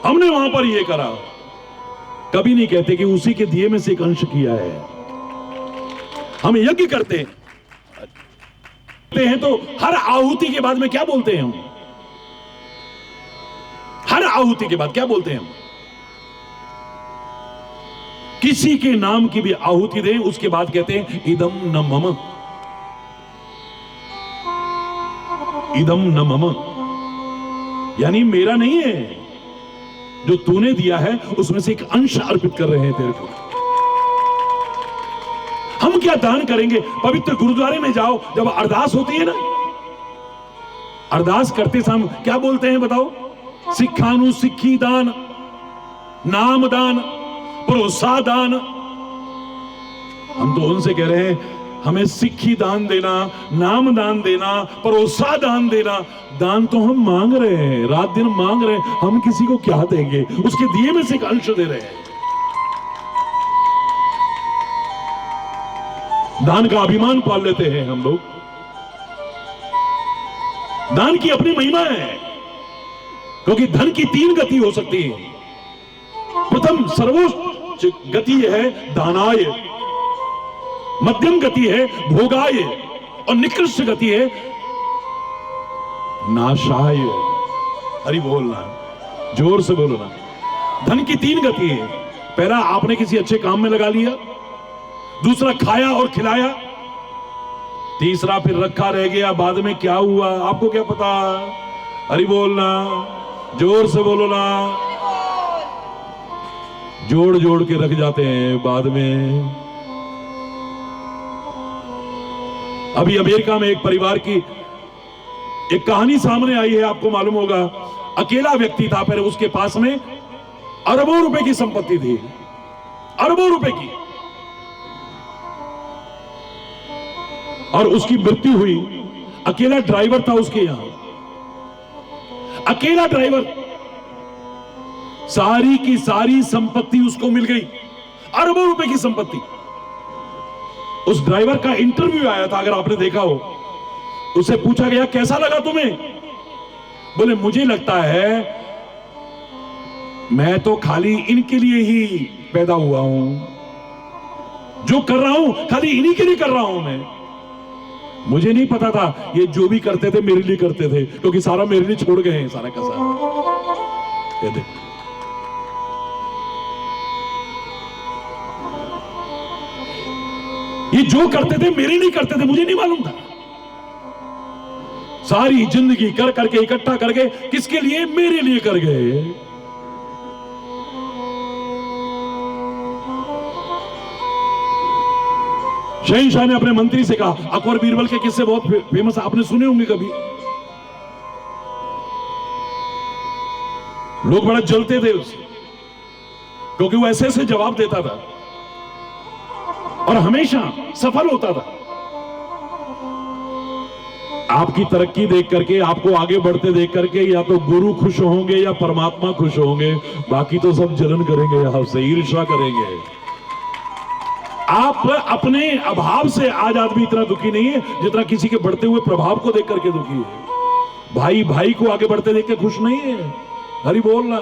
हमने वहां पर ये करा। कभी नहीं कहते कि उसी के दिए में से एक अंश किया है। हम यज्ञ करते हैं तो हर आहुति के बाद में क्या बोलते हैं हम? हर आहुति के बाद क्या बोलते हैं हम? किसी के नाम की भी आहुति दें, उसके बाद कहते हैं इदम न मम, इदम न मम, यानी मेरा नहीं है, जो तूने दिया है उसमें से एक अंश अर्पित कर रहे हैं तेरे को। हम क्या दान करेंगे? पवित्र गुरुद्वारे में जाओ, जब अरदास होती है ना, अरदास करते समय क्या बोलते हैं बताओ? सिखानु सिक्खी दान, नाम दान, भरोसा दान। हम तो उनसे कह रहे हैं हमें सिक्खी दान देना, नाम दान देना, भरोसा दान देना। दान तो हम मांग रहे हैं, रात दिन मांग रहे हैं, हम किसी को क्या देंगे? उसके दिए में से एक अंश दे रहे हैं। दान का अभिमान पाल लेते हैं हम लोग। दान की अपनी महिमा है, क्योंकि धन की 3 गति हो सकती है। प्रथम सर्वोच्च गति है दानाय, मध्यम गति है भोगाय, और निकृष्ट गति है नाशाय। हरि बोलना, जोर से बोलो ना। धन की 3 गति है। पहला, आपने किसी अच्छे काम में लगा लिया। दूसरा, खाया और खिलाया। तीसरा, फिर रखा रह गया, बाद में क्या हुआ आपको क्या पता? हरि बोलना, जोर से बोलो ना। जोड़ जोड़ के रख जाते हैं बाद में। अभी अमेरिका में एक परिवार की एक कहानी सामने आई है, आपको मालूम होगा। अकेला व्यक्ति था, पर उसके पास में अरबों रुपए की संपत्ति थी, अरबों रुपए की, और उसकी मृत्यु हुई। अकेला ड्राइवर था उसके यहां, अकेला ड्राइवर। सारी की सारी संपत्ति उसको मिल गई, अरबों रुपए की संपत्ति। उस ड्राइवर का इंटरव्यू आया था, अगर आपने देखा हो। उसे पूछा गया कैसा लगा तुम्हें? बोले मुझे लगता है मैं तो खाली इनके लिए ही पैदा हुआ हूं, जो कर रहा हूं खाली इन्हीं के लिए कर रहा हूं मैं। मुझे नहीं पता था ये जो भी करते थे मेरे लिए करते थे, क्योंकि सारा मेरे लिए छोड़ गए हैं, सारा का सारा। ये देख, ये जो करते थे मेरे लिए करते थे, मुझे नहीं मालूम था। सारी जिंदगी कर करके इकट्ठा करके किसके लिए? मेरे लिए कर गए। शहंशाह ने अपने मंत्री से कहा, अकबर बीरबल के किस्से बहुत फेमस आपने सुने होंगे कभी। लोग बड़ा जलते थे उससे, क्योंकि वो ऐसे ऐसे जवाब देता था और हमेशा सफल होता था। आपकी तरक्की देख करके, आपको आगे बढ़ते देख करके या तो गुरु खुश होंगे या परमात्मा खुश होंगे, बाकी तो सब जलन करेंगे, आपसे ईर्ष्या करेंगे। आप अपने अभाव से आज आदमी इतना दुखी नहीं है जितना किसी के बढ़ते हुए प्रभाव को देख करके दुखी है। भाई भाई को आगे बढ़ते देख के खुश नहीं है। हरि बोलना,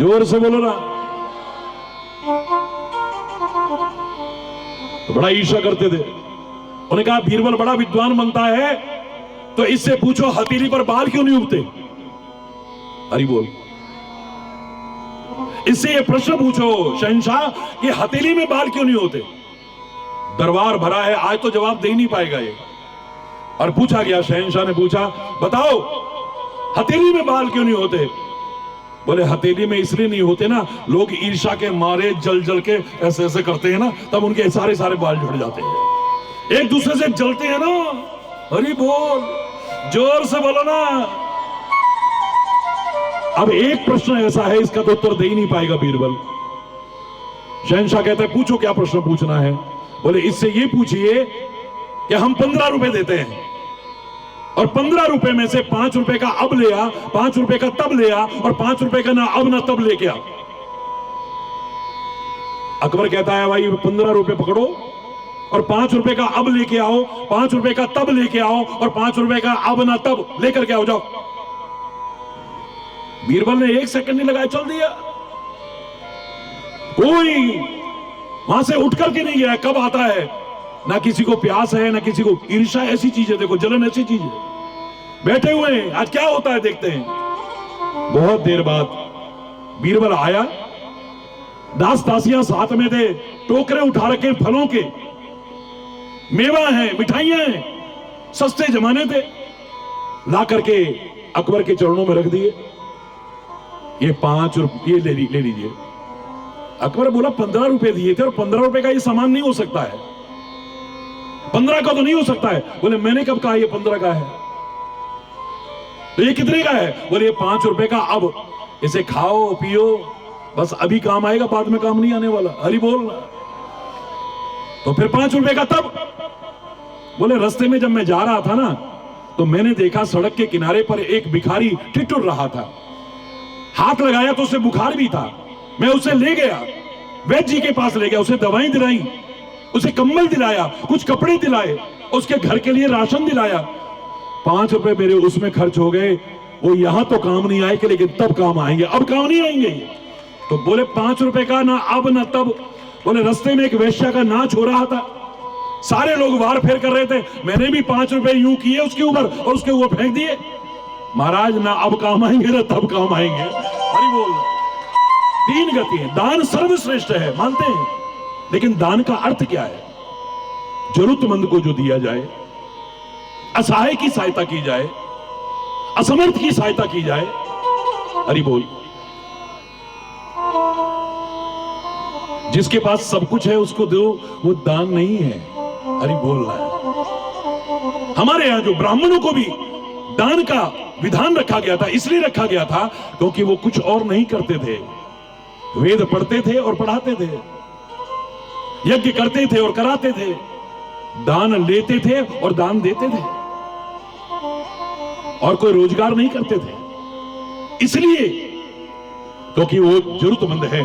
जोर से बोलो ना। तो बड़ा ईर्ष्या करते थे। उन्होंने कहा बीरबल बड़ा विद्वान बनता है, तो इससे पूछो हथेली पर बाल क्यों नहीं उगते? हरि बोल। इससे ये प्रश्न पूछो शहंशाह कि हथेली में बाल क्यों नहीं होते? दरबार भरा है, आज तो जवाब दे ही नहीं पाएगा ये। और पूछा गया, शहंशाह ने पूछा बताओ हथेली में बाल क्यों नहीं होते? बोले हथेली में इसलिए नहीं होते ना, लोग ईर्ष्या के मारे जल जल के ऐसे ऐसे करते हैं ना, तब उनके सारे सारे बाल झड़ जाते हैं। एक दूसरे से जलते हैं ना। हरि बोल, जोर से बोलो ना। अब एक प्रश्न ऐसा है, इसका तो उत्तर दे ही नहीं पाएगा बीरबल। शहंशाह कहते हैं पूछो क्या प्रश्न पूछना है। बोले इससे ये पूछिए कि हम 15 रुपए देते हैं और 15 रुपए में से 5 रुपए का अब ले आ, 5 रुपए का तब ले आ, और 5 रुपए का ना अब ना तब लेके आ। अकबर कहता है भाई 15 रुपए पकड़ो और 5 रुपए का अब लेके आओ, 5 रुपए का तब लेके आओ, और 5 रुपए का अब ना तब लेकर के आओ, जाओ। बीरबल ने 1 सेकंड नहीं लगाया, चल दिया। कोई वहां से उठ करके नहीं गया। कब आता है? ना किसी को प्यास है, ना किसी को ईर्ष्या। ऐसी चीज है, देखो जलन ऐसी चीज है। बैठे हुए हैं, आज क्या होता है देखते हैं। बहुत देर बाद बीरबल आया, दास दासियां साथ में थे, टोकरे उठा रखे फलों के, मेवा है, मिठाइयां हैं, सस्ते जमाने थे, ला करके अकबर के चरणों में रख दिए। ये 5 रुपये ले लीजिए। अकबर बोला 15 रुपए दिए थे और 15 रुपए का ये सामान नहीं हो सकता है, 15 का तो नहीं हो सकता है। बोले मैंने कब कहा ये 15 का है? तो ये कितने का है? बोले ये 5 रुपए का। अब इसे खाओ पियो, बस अभी काम आएगा, बाद में काम नहीं आने वाला। हरि बोल। तो फिर 5 रुपए का तब। बोले रास्ते में जब मैं जा रहा था ना, तो मैंने देखा सड़क के किनारे पर एक भिखारी ठिठुर रहा था। हाथ लगाया तो उसे बुखार भी था। मैं उसे ले गया, वैद्य जी के पास ले गया, उसे दवाई दिलाई, उसे कंबल दिलाया, कुछ कपड़े दिलाए, उसके घर के लिए राशन दिलाया। 5 रुपए मेरे उसमें खर्च हो गए। वो यहां तो काम नहीं आएंगे, लेकिन तब काम आएंगे, अब काम नहीं आएंगे। तो बोले 5 रुपए का ना अब ना तब। बोले रास्ते में एक वेश्या का नाच हो रहा था, सारे लोग वार फेर कर रहे थे, मैंने भी 5 रुपए यूं किए उसके ऊपर और उसके ऊपर फेंक दिए। महाराज ना अब काम आएंगे ना तब काम आएंगे। हरि बोल। 3 गति है। दान सर्वश्रेष्ठ है, मानते हैं, लेकिन दान का अर्थ क्या है? जरूरतमंद को जो दिया जाए, असहाय की सहायता की जाए, असमर्थ की सहायता की जाए। हरि बोल। जिसके पास सब कुछ है उसको दो, वो दान नहीं है। हरि बोल रहा है। हमारे यहां जो ब्राह्मणों को भी दान का विधान रखा गया था, इसलिए रखा गया था क्योंकि वो कुछ और नहीं करते थे। वेद पढ़ते थे और पढ़ाते थे, यज्ञ करते थे और कराते थे, दान लेते थे और दान देते थे, और कोई रोजगार नहीं करते थे। इसलिए क्योंकि वो जरूरतमंद है,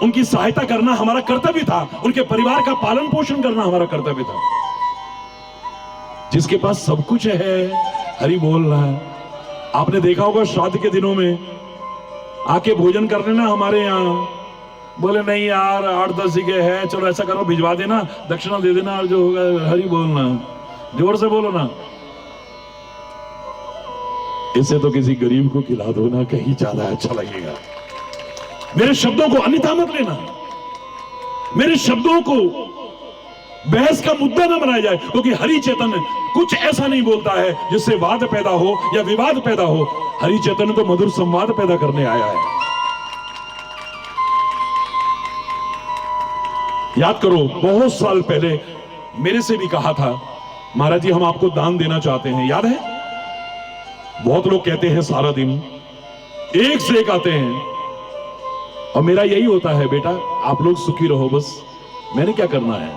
उनकी सहायता करना हमारा कर्तव्य था, उनके परिवार का पालन पोषण करना हमारा कर्तव्य था। जिसके पास सब कुछ है, हरि बोल रहा है। आपने देखा होगा श्राद्ध के दिनों में आके भोजन करने ना हमारे यहाँ, बोले नहीं यार 8-10 जगह है, चलो ऐसा करो भिजवा देना, दक्षिणा दे देना, और जो होगा। हरि बोलना, जोर से बोलो ना। इससे तो किसी गरीब को खिला दो ना, कहीं ज्यादा अच्छा लगेगा। मेरे शब्दों को अन्यथा मत लेना, मेरे शब्दों को बहस का मुद्दा ना बनाया जाए, क्योंकि हरि चैतन्य कुछ ऐसा नहीं बोलता है जिससे वाद पैदा हो या विवाद पैदा हो। हरि चैतन्य तो मधुर संवाद पैदा करने आया है। याद करो, बहुत साल पहले मेरे से भी कहा था, महाराज जी हम आपको दान देना चाहते हैं, याद है? बहुत लोग कहते हैं सारा दिन, एक से एक आते हैं, और मेरा यही होता है, बेटा आप लोग सुखी रहो, बस मैंने क्या करना है।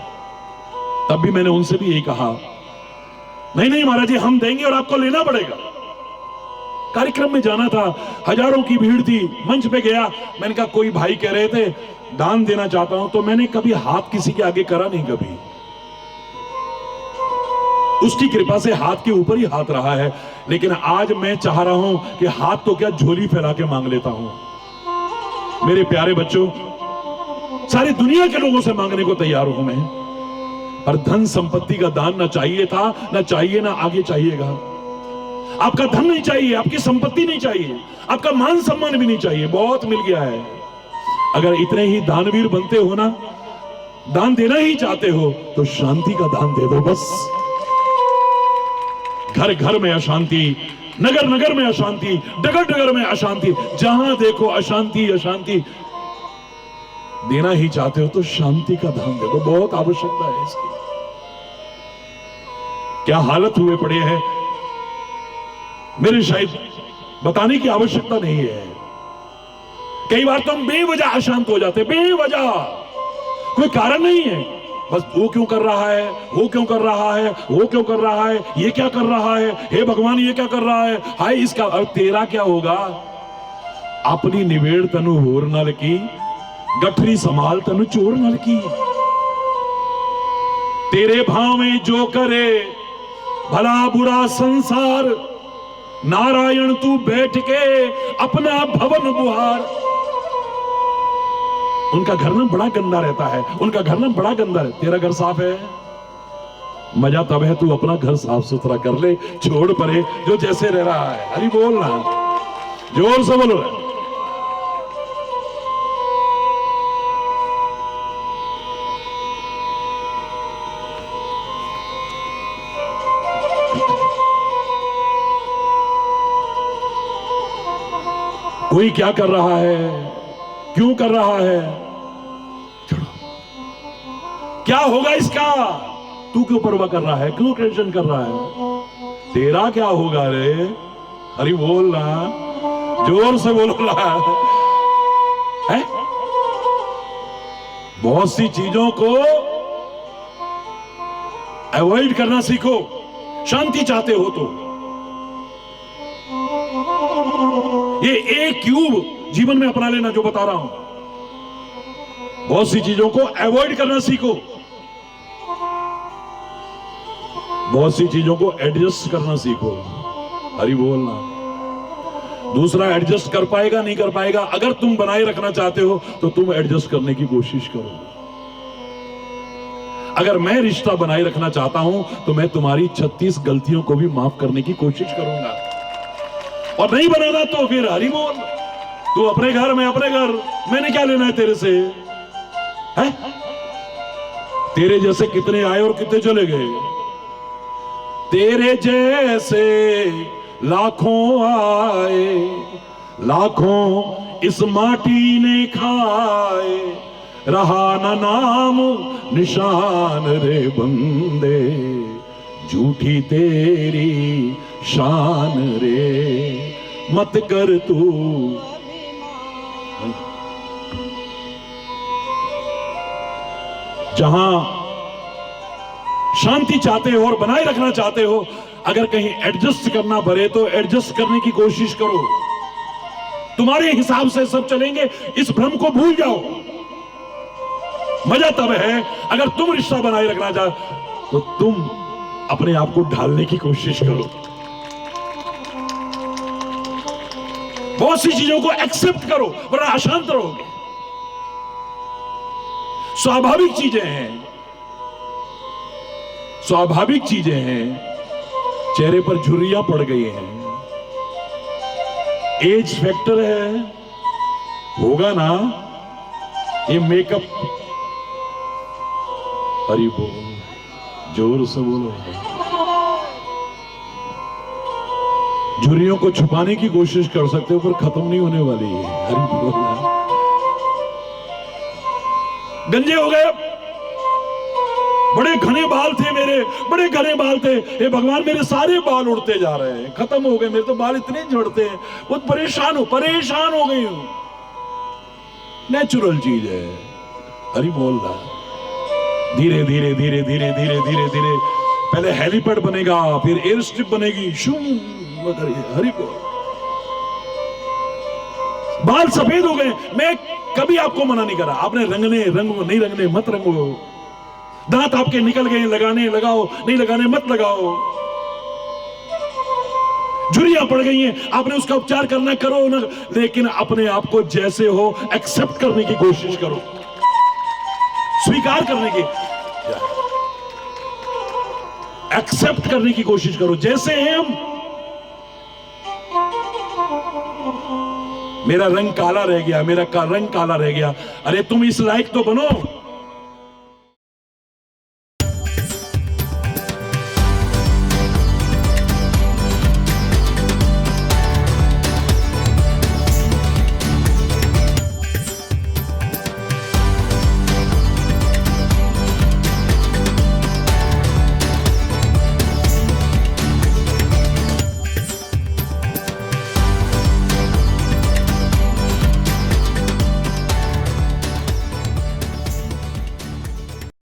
तब भी मैंने उनसे भी यही कहा, नहीं नहीं महाराज जी हम देंगे और आपको लेना पड़ेगा। कार्यक्रम में जाना था, हजारों की भीड़ थी, मंच पे गया, मैंने कहा कोई भाई कह रहे थे दान देना चाहता हूं, तो मैंने कभी हाथ किसी के आगे करा नहीं, कभी उसकी कृपा से हाथ के ऊपर ही हाथ रहा है। लेकिन आज मैं चाह रहा हूं कि हाथ तो क्या झोली फैला के मांग लेता हूं। मेरे प्यारे बच्चों, सारी दुनिया के लोगों से मांगने को तैयार हूं मैं, पर धन संपत्ति का दान ना चाहिए था, ना चाहिए, ना आगे चाहिएगा। आपका धन नहीं चाहिए, आपकी संपत्ति नहीं चाहिए, आपका मान सम्मान भी नहीं चाहिए, बहुत मिल गया है। अगर इतने ही दानवीर बनते हो ना, दान देना ही चाहते हो, तो शांति का दान दे दो बस। घर घर में अशांति, नगर नगर में अशांति, डगर डगर में अशांति, जहां देखो अशांति अशांति। देना ही चाहते हो तो शांति का धाम दे दो, बहुत आवश्यकता है इसकी। क्या हालत हुए पड़े हैं, मेरे शायद बताने की आवश्यकता नहीं है। कई बार तो हम बेवजह अशांत हो जाते, बेवजह, कोई कारण नहीं है, बस वो क्यों कर रहा है, वो क्यों कर रहा है, वो क्यों कर रहा है, ये क्या कर रहा है, हे भगवान ये क्या कर रहा है, हाय इसका। और तेरा क्या होगा? अपनी निवेड़ तनु होर नल की, गठरी संभाल तनु चोर नल की। तेरे भावें जो करे भला बुरा संसार, नारायण तू बैठ के अपना भवन बुहार। उनका घर ना बड़ा गंदा रहता है, उनका घर ना बड़ा गंदा है, तेरा घर साफ है। मजा तब है तू अपना घर साफ सुथरा कर ले, छोड़ परे जो जैसे रह रहा है। हरि बोल ना, जोर से बोलो। कोई क्या कर रहा है, क्यों कर रहा है, छोड़ो। क्या होगा इसका, तू क्यों परवाह कर रहा है, क्यों टेंशन कर रहा है, तेरा क्या होगा रे। हरि बोल ना, जोर से बोलो ना। है बहुत सी चीजों को अवॉइड करना सीखो, शांति चाहते हो तो। ये एक क्यूब जीवन में अपना लेना जो बता रहा हूं, बहुत सी चीजों को अवॉइड करना सीखो, बहुत सी चीजों को एडजस्ट करना सीखो। हरि बोलना। दूसरा एडजस्ट कर पाएगा नहीं कर पाएगा, अगर तुम बनाए रखना चाहते हो तो तुम एडजस्ट करने की कोशिश करो। अगर मैं रिश्ता बनाए रखना चाहता हूं तो मैं तुम्हारी 36 गलतियों को भी माफ करने की कोशिश करूंगा। और नहीं बनाना तो फिर हरि बोल, तू अपने घर में अपने घर, मैंने क्या लेना है तेरे से, है? तेरे जैसे कितने आए और कितने चले गए, तेरे जैसे लाखों आए, लाखों इस माटी ने खाए, रहा ना नाम निशान रे बंदे, झूठी तेरी शान रे, मत कर तू। जहां शांति चाहते हो और बनाए रखना चाहते हो, अगर कहीं एडजस्ट करना पड़े तो एडजस्ट करने की कोशिश करो। तुम्हारे हिसाब से सब चलेंगे, इस भ्रम को भूल जाओ। मजा तब है अगर तुम रिश्ता बनाए रखना चाहो तो तुम अपने आप को ढालने की कोशिश करो। बहुत सी चीजों को एक्सेप्ट करो वरना अशांत रहोगे। स्वाभाविक चीजें हैं, स्वाभाविक चीजें हैं। चेहरे पर झुर्रियां पड़ गई हैं, एज फैक्टर है, होगा ना ये मेकअप। हरि बोल, जोर से बोलो। झुर्रियों को छुपाने की कोशिश कर सकते हो पर खत्म नहीं होने वाली है। हरि बोल। गंजे हो गए, बड़े घने बाल थे मेरे, बड़े घने बाल थे, हे भगवान मेरे सारे बाल उड़ते जा रहे हैं, खत्म हो गए, मेरे तो बाल इतने झड़ते हैं, बहुत परेशान हो गई हूं। नेचुरल चीज है। हरि बोल रहा। धीरे धीरे धीरे धीरे धीरे धीरे धीरे पहले हेलीपैड बनेगा, फिर एयर स्ट्रिप बनेगी। हरि बोल। बाल सफेद हो गए, मैं कभी आपको मना नहीं करा, आपने रंगने रंगो, नहीं रंगने मत रंगो। दांत आपके निकल गए, लगाने लगाओ, नहीं लगाने मत लगाओ। झुर्रियां पड़ गई हैं, आपने उसका उपचार करना करो ना, लेकिन अपने आप को जैसे हो एक्सेप्ट करने की कोशिश करो, स्वीकार करने की, एक्सेप्ट करने की कोशिश करो जैसे हैं हम। मेरा रंग काला रह गया, मेरा रंग काला रह गया, अरे तुम इस लायक तो बनो